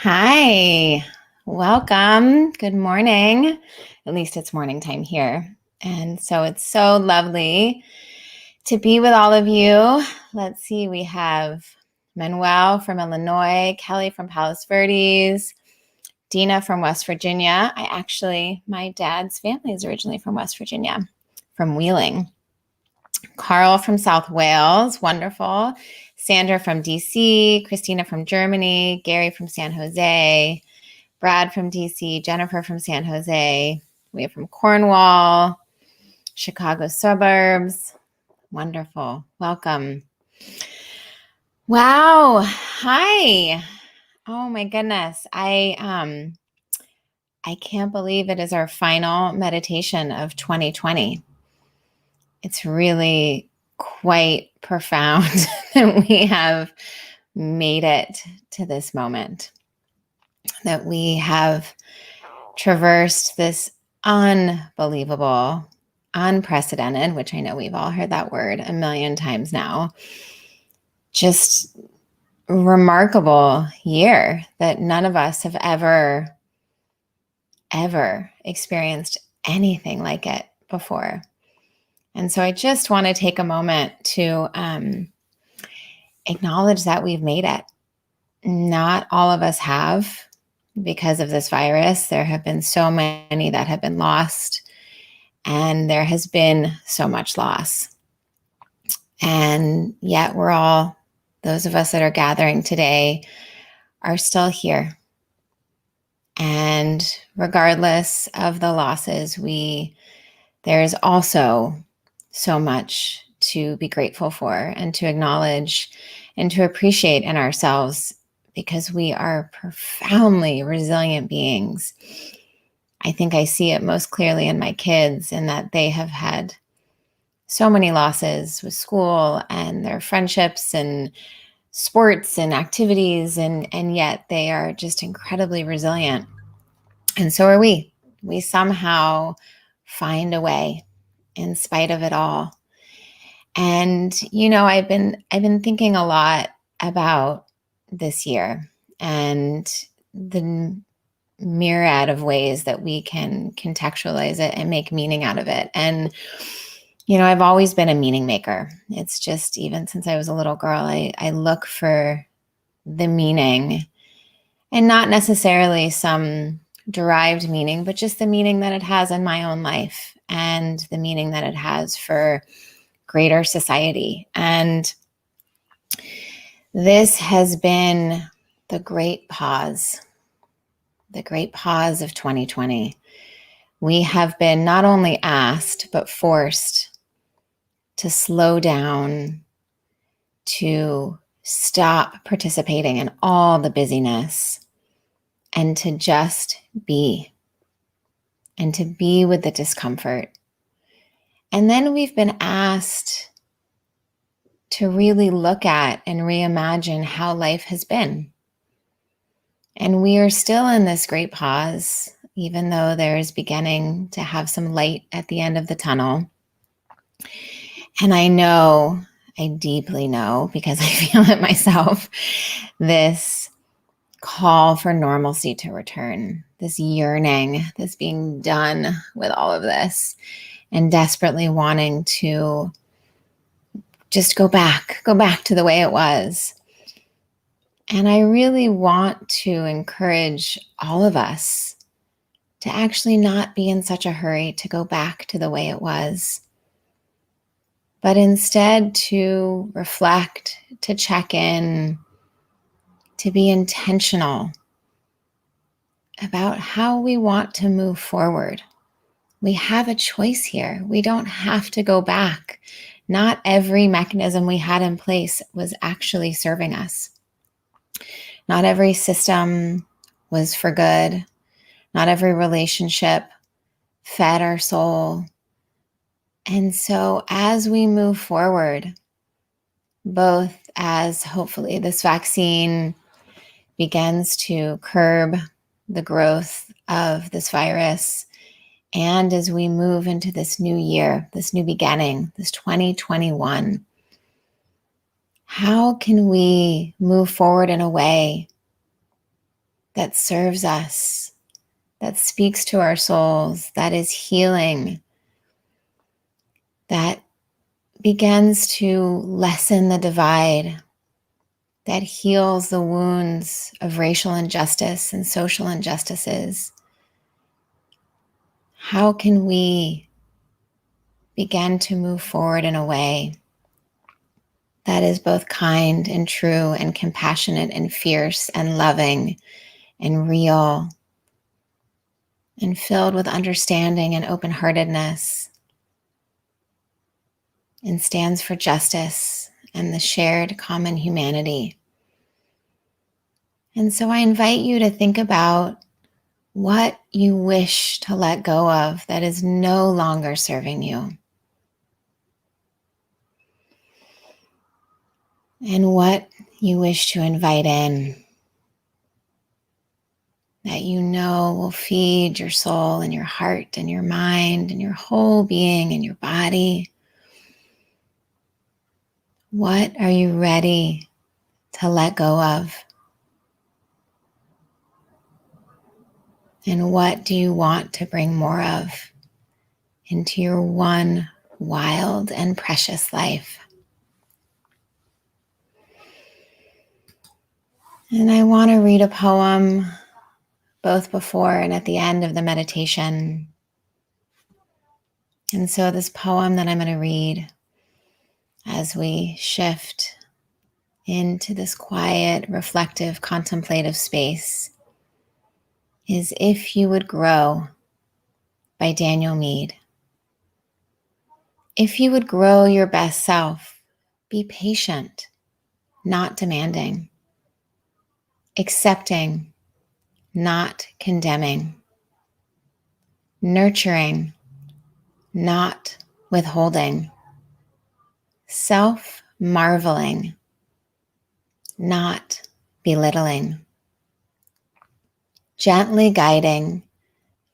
Hi, welcome. Good morning. At least it's morning time here. And so it's so lovely to be with all of you. Let's see, we have Manuel from Illinois, Kelly from Palos Verdes, Dina from West Virginia. My dad's family is originally from West Virginia, from Wheeling. Carl from South Wales, wonderful. Sandra from DC, Christina from Germany, Gary from San Jose, Brad from DC, Jennifer from San Jose. We have from Cornwall, Chicago suburbs. Wonderful. Welcome. Wow. Hi. Oh my goodness. I can't believe it is our final meditation of 2020. It's really quite profound that we have made it to this moment, that we have traversed this unbelievable, unprecedented, which I know we've all heard that word a million times now, just remarkable year that none of us have ever experienced anything like it before. And so I just want to take a moment to acknowledge that we've made it. Not all of us have, because of this virus. There have been so many that have been lost, and there has been so much loss. And yet those of us that are gathering today are still here. And regardless of the losses, there is also so much to be grateful for and to acknowledge and to appreciate in ourselves, because we are profoundly resilient beings. I think I see it most clearly in my kids, in that they have had so many losses with school and their friendships and sports and activities, and yet they are just incredibly resilient. And so are we. We somehow find a way in spite of it all. And, I've been thinking a lot about this year and the myriad of ways that we can contextualize it and make meaning out of it. And, I've always been a meaning maker. It's just, even since I was a little girl, I look for the meaning, and not necessarily some derived meaning, but just the meaning that it has in my own life and the meaning that it has for greater society. And this has been the great pause of 2020. We have been not only asked, but forced to slow down, to stop participating in all the busyness, and to just be, and to be with the discomfort. And then we've been asked to really look at and reimagine how life has been. And we are still in this great pause, even though there is beginning to have some light at the end of the tunnel. And I deeply know, because I feel it myself, this call for normalcy to return, this yearning, this being done with all of this, and desperately wanting to just go back to the way it was. And I really want to encourage all of us to actually not be in such a hurry to go back to the way it was, but instead to reflect, to check in, to be intentional about how we want to move forward. We have a choice here. We don't have to go back. Not every mechanism we had in place was actually serving us. Not every system was for good. Not every relationship fed our soul. And so as we move forward, both as hopefully this vaccine begins to curb the growth of this virus, and as we move into this new year, this new beginning, this 2021, how can we move forward in a way that serves us, that speaks to our souls, that is healing, that begins to lessen the divide, that heals the wounds of racial injustice and social injustices. How can we begin to move forward in a way that is both kind and true and compassionate and fierce and loving and real and filled with understanding and open-heartedness, and stands for justice and the shared common humanity? And so I invite you to think about what you wish to let go of that is no longer serving you, and what you wish to invite in that you know will feed your soul and your heart and your mind and your whole being and your body. What are you ready to let go of? And what do you want to bring more of into your one wild and precious life? And I want to read a poem both before and at the end of the meditation. And so this poem that I'm going to read as we shift into this quiet, reflective, contemplative space is If You Would Grow by Daniel Meade. If you would grow your best self, be patient, not demanding, accepting, not condemning, nurturing, not withholding, self-marveling, not belittling, gently guiding,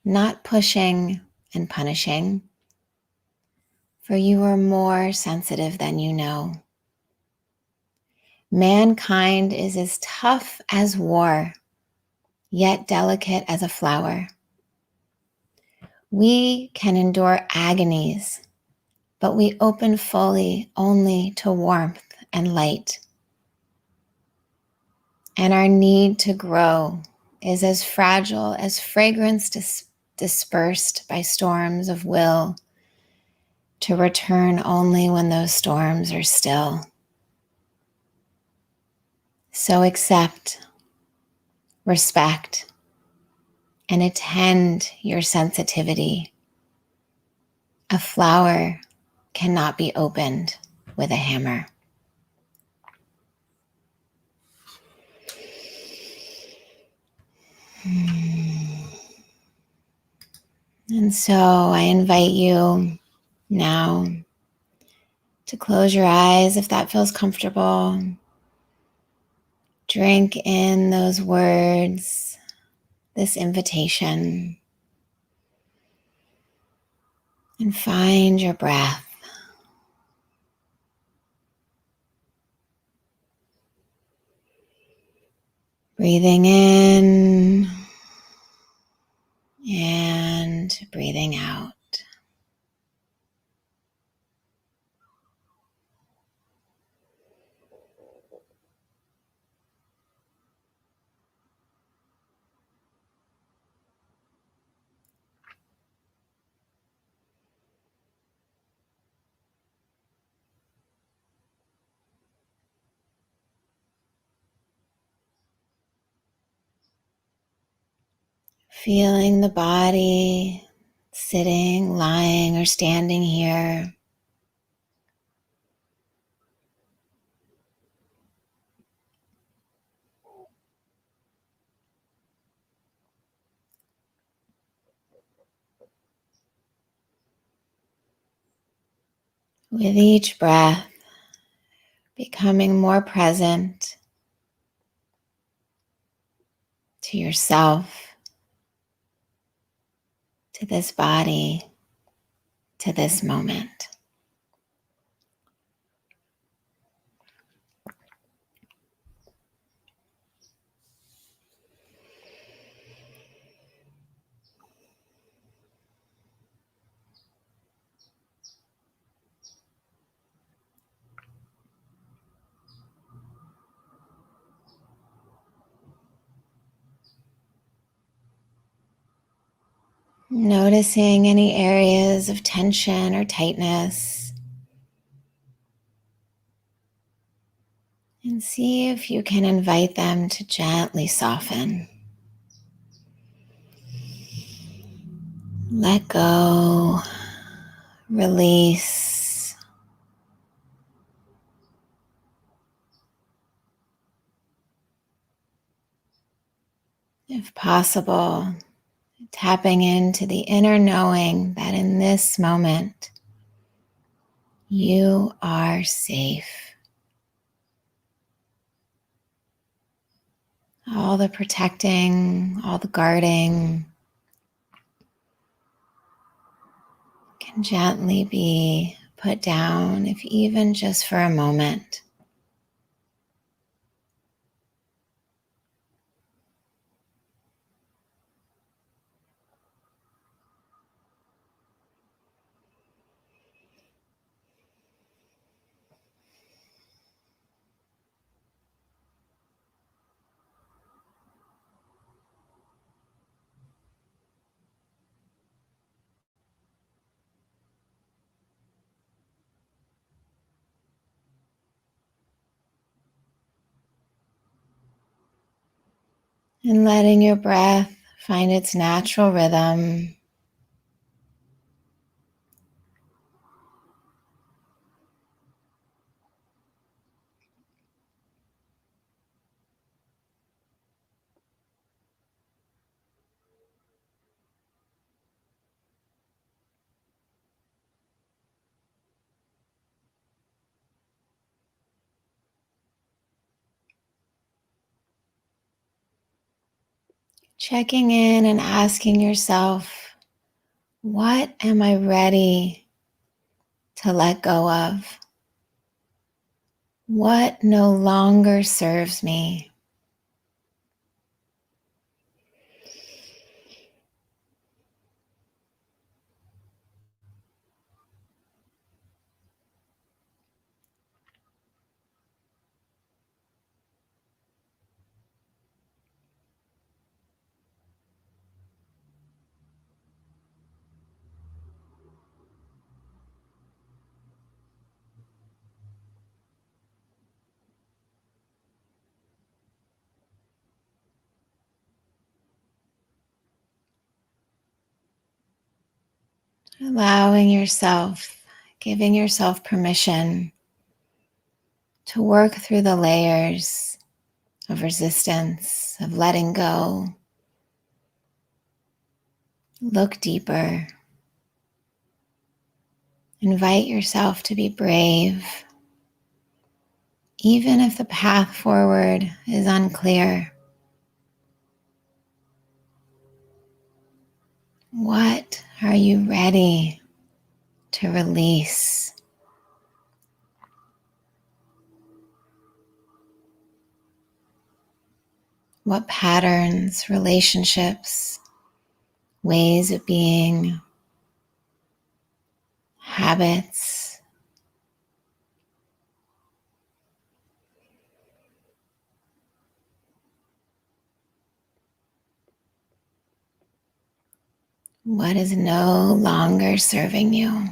not pushing and punishing, for you are more sensitive than you know. Mankind is as tough as war, yet delicate as a flower. We can endure agonies, but we open fully only to warmth and light. And our need to grow is as fragile as fragrance dispersed by storms of will, to return only when those storms are still. So accept, respect, and attend your sensitivity. A flower cannot be opened with a hammer. And so I invite you now to close your eyes if that feels comfortable. Drink in those words, this invitation, and find your breath. Breathing in and breathing out. Feeling the body sitting, lying, or standing here. With each breath, becoming more present to yourself, to this body, to this moment. Noticing any areas of tension or tightness, and see if you can invite them to gently soften. Let go, release. If possible, tapping into the inner knowing that in this moment, you are safe. All the protecting, all the guarding can gently be put down, if even just for a moment. And letting your breath find its natural rhythm. Checking in and asking yourself, what am I ready to let go of? What no longer serves me? Allowing yourself, giving yourself permission to work through the layers of resistance, of letting go. Look deeper. Invite yourself to be brave, even if the path forward is unclear. What are you ready to release? What patterns, relationships, ways of being, habits, what is no longer serving you?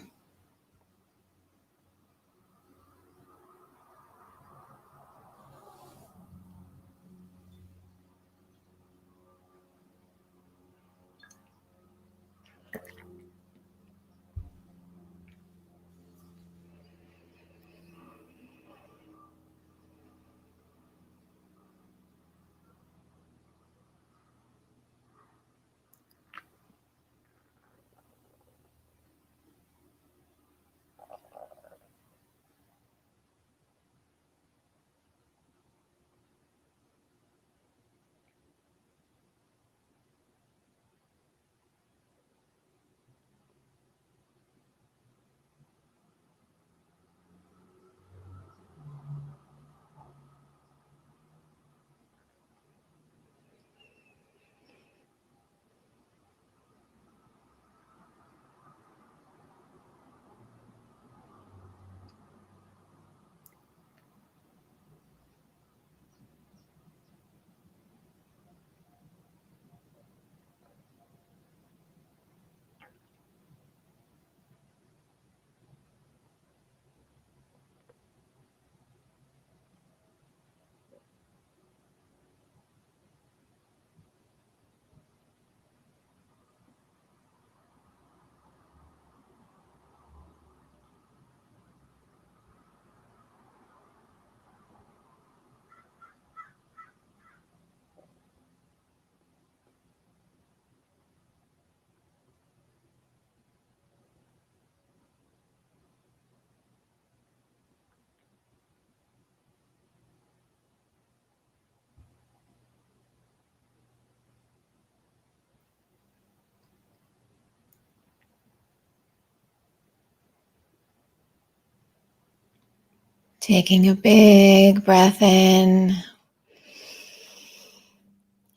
Taking a big breath in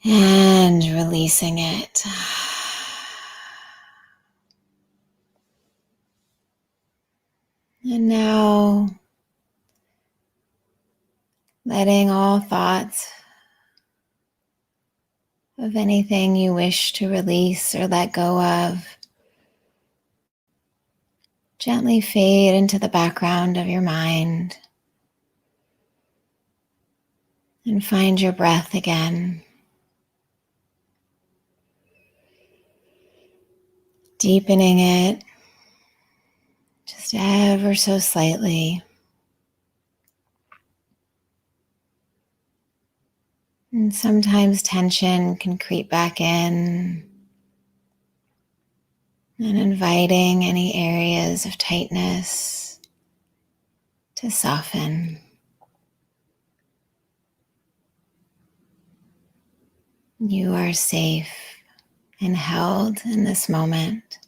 and releasing it. And now letting all thoughts of anything you wish to release or let go of gently fade into the background of your mind and find your breath again. Deepening it just ever so slightly. And sometimes tension can creep back in and inviting any areas of tightness to soften. You are safe and held in this moment.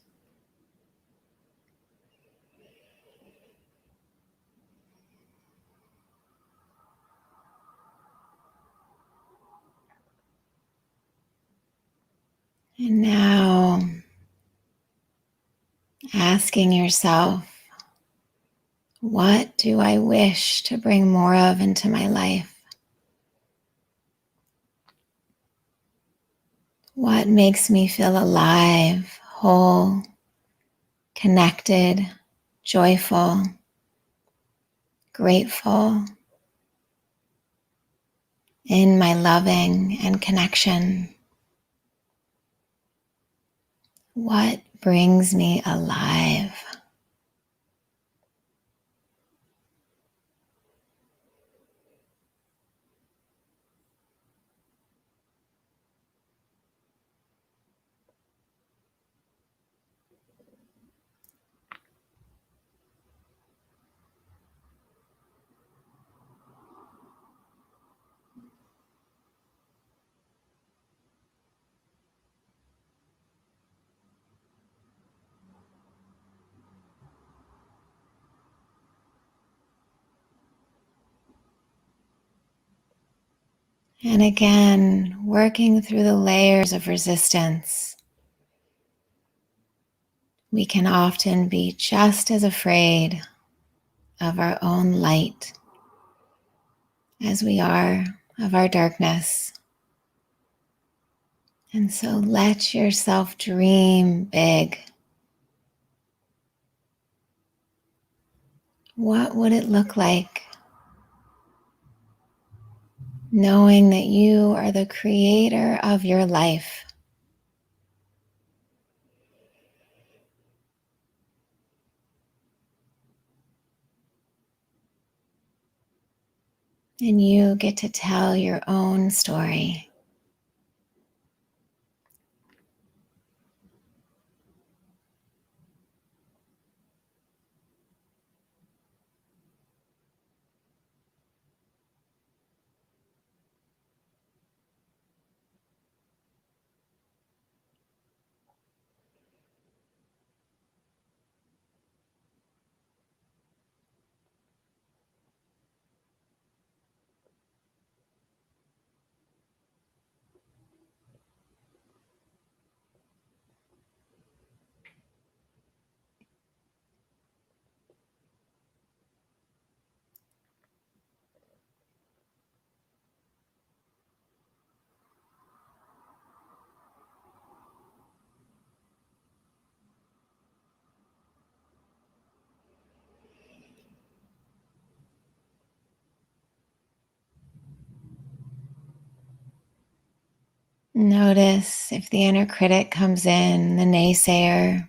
And now asking yourself, what do I wish to bring more of into my life? What makes me feel alive, whole, connected, joyful, grateful, in my loving and connection? What brings me alive? And again, working through the layers of resistance, we can often be just as afraid of our own light as we are of our darkness. And so let yourself dream big. What would it look like knowing that you are the creator of your life? And you get to tell your own story. Notice if the inner critic comes in, the naysayer,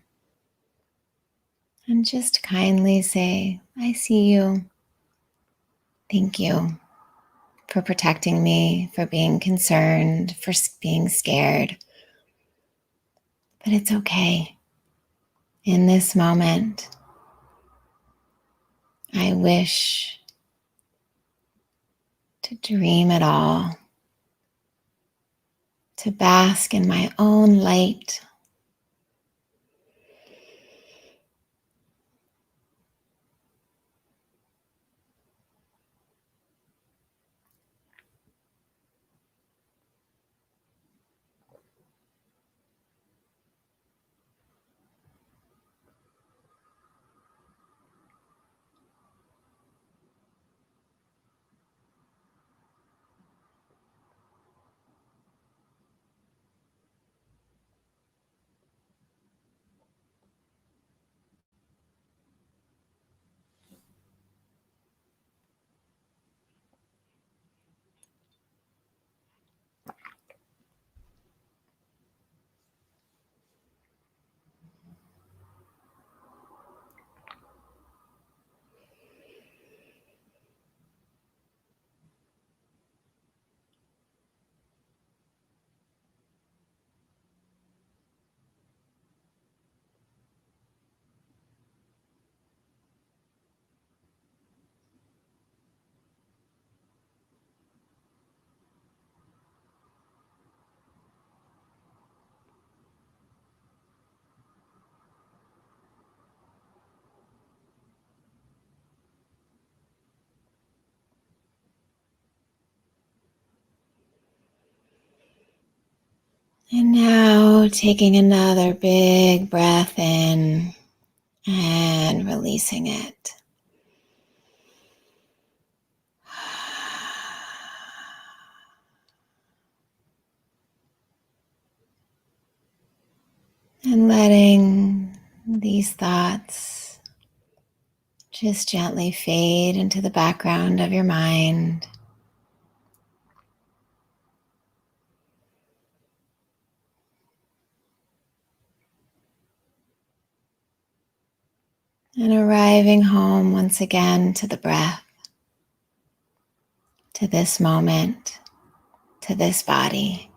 and just kindly say, I see you. Thank you for protecting me, for being concerned, for being scared. But it's okay. In this moment, I wish to dream it all, to bask in my own light, And now taking another big breath in and releasing it. And letting these thoughts just gently fade into the background of your mind. And arriving home once again to the breath, to this moment, to this body.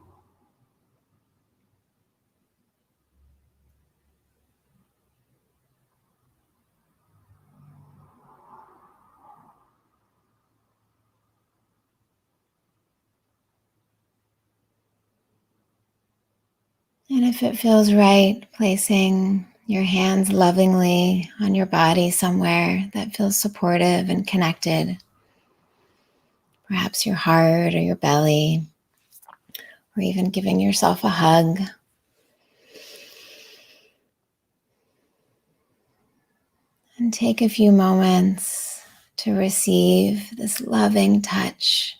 And if it feels right, placing your hands lovingly on your body somewhere that feels supportive and connected. Perhaps your heart or your belly, or even giving yourself a hug. And take a few moments to receive this loving touch.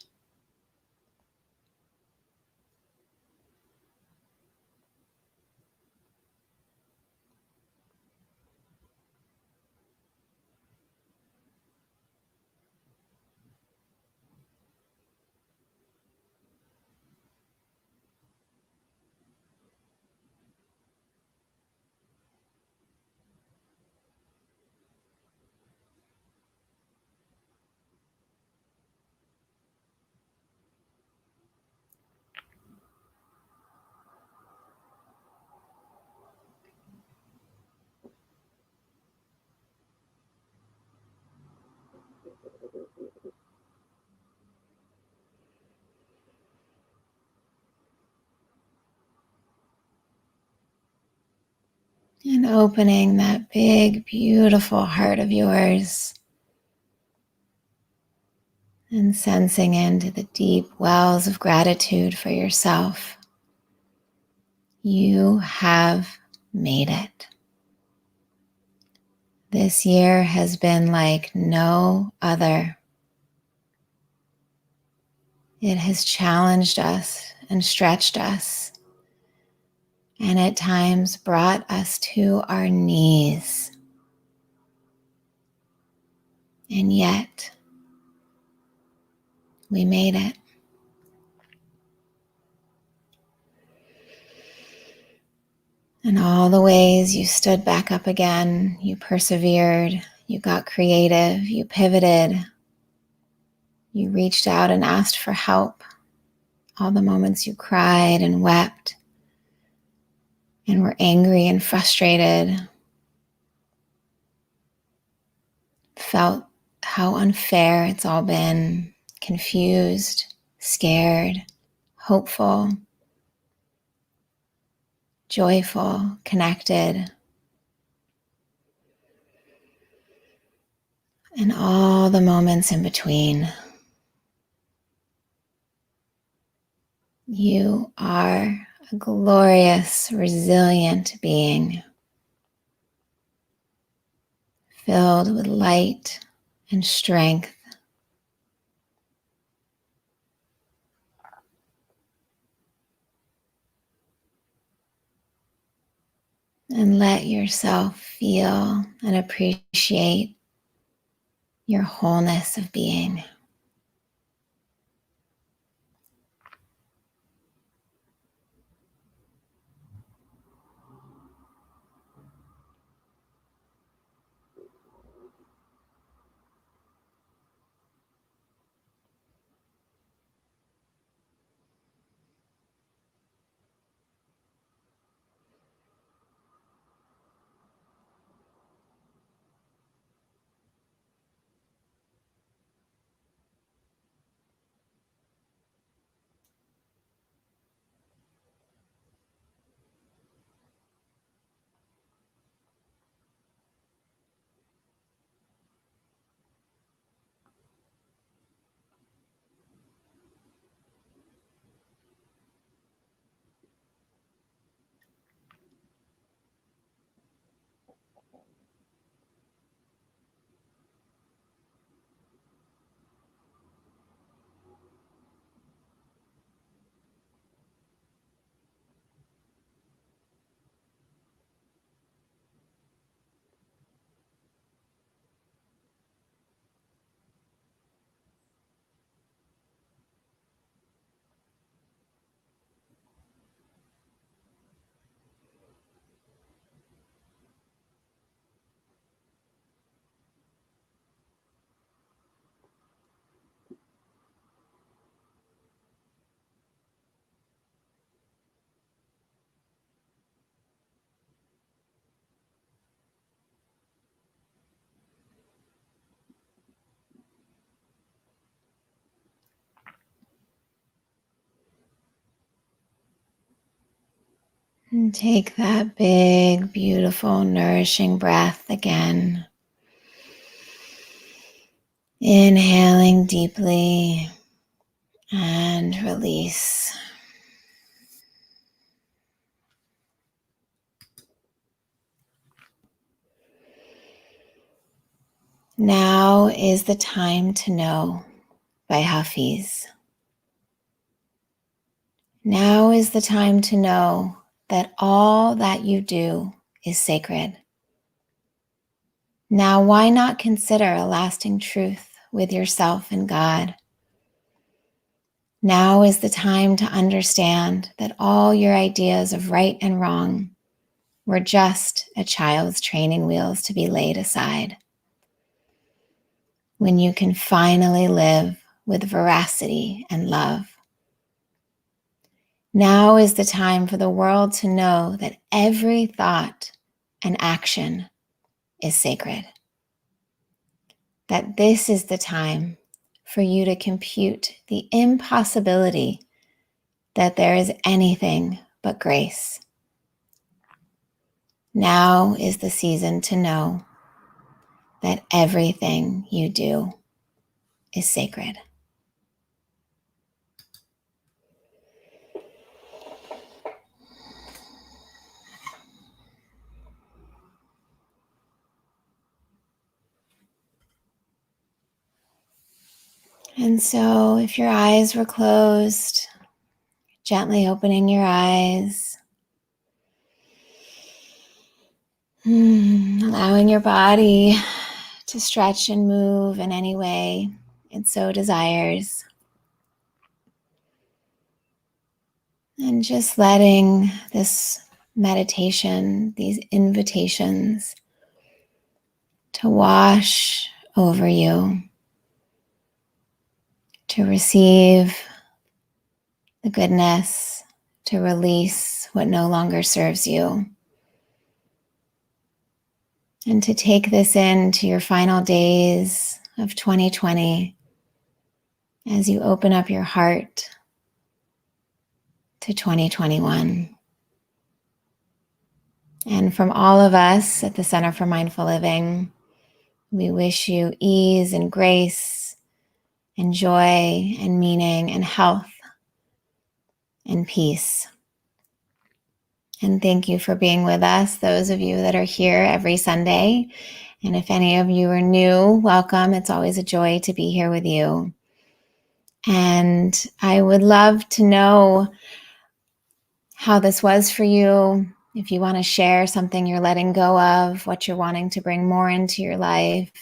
And opening that big, beautiful heart of yours. And sensing into the deep wells of gratitude for yourself. You have made it. This year has been like no other. It has challenged us and stretched us, and at times brought us to our knees. And yet, we made it. And all the ways you stood back up again, you persevered, you got creative, you pivoted, you reached out and asked for help. All the moments you cried and wept and were angry and frustrated, felt how unfair it's all been, confused, scared, hopeful, joyful, connected, and all the moments in between. You are a glorious, resilient being, filled with light and strength. And let yourself feel and appreciate your wholeness of being. And take that big, beautiful, nourishing breath again. Inhaling deeply and release. Now is the time to know by Hafiz. Now is the time to know that all that you do is sacred. Now, why not consider a lasting truth with yourself and God? Now is the time to understand that all your ideas of right and wrong were just a child's training wheels to be laid aside. When you can finally live with veracity and love. Now is the time for the world to know that every thought and action is sacred. That this is the time for you to compute the impossibility that there is anything but grace. Now is the season to know that everything you do is sacred. And so if your eyes were closed, gently opening your eyes, allowing your body to stretch and move in any way it so desires. And just letting this meditation, these invitations to wash over you, to receive the goodness, to release what no longer serves you, and to take this into your final days of 2020 as you open up your heart to 2021. And from all of us at the Center for Mindful Living, we wish you ease and grace and joy and meaning and health and peace. And thank you for being with us, those of you that are here every Sunday. And if any of you are new, welcome. It's always a joy to be here with you. And I would love to know how this was for you. If you want to share something you're letting go of, what you're wanting to bring more into your life.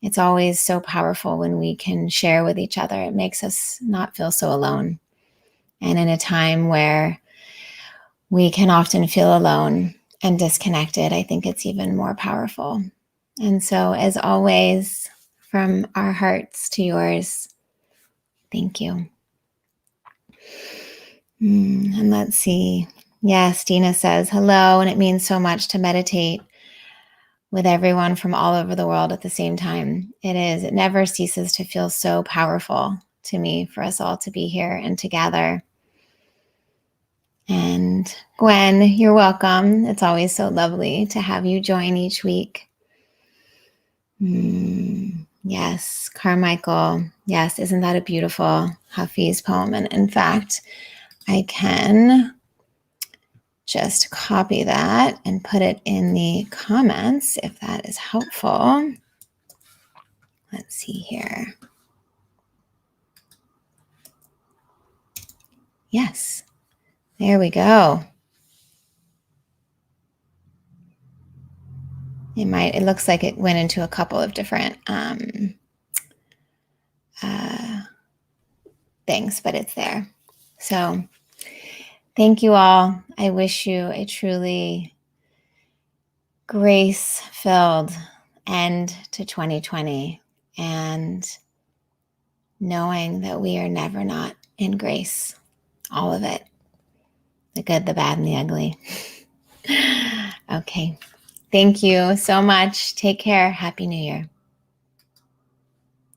It's always so powerful when we can share with each other. It makes us not feel so alone. And in a time where we can often feel alone and disconnected, I think it's even more powerful. And so, as always, from our hearts to yours, thank you. And let's see. Yes, Dina says, hello, and it means so much to meditate with everyone from all over the world at the same time. It is. It never ceases to feel so powerful to me for us all to be here and together. And Gwen, you're welcome. It's always so lovely to have you join each week. Yes, Carmichael. Yes, isn't that a beautiful Hafiz poem? And in fact, I can just copy that and put it in the comments if that is helpful. Let's see here. Yes, there we go. It looks like it went into a couple of different things, but it's there. So thank you all. I wish you a truly grace-filled end to 2020 and knowing that we are never not in grace, all of it, the good, the bad, and the ugly. Okay. Thank you so much. Take care. Happy New Year.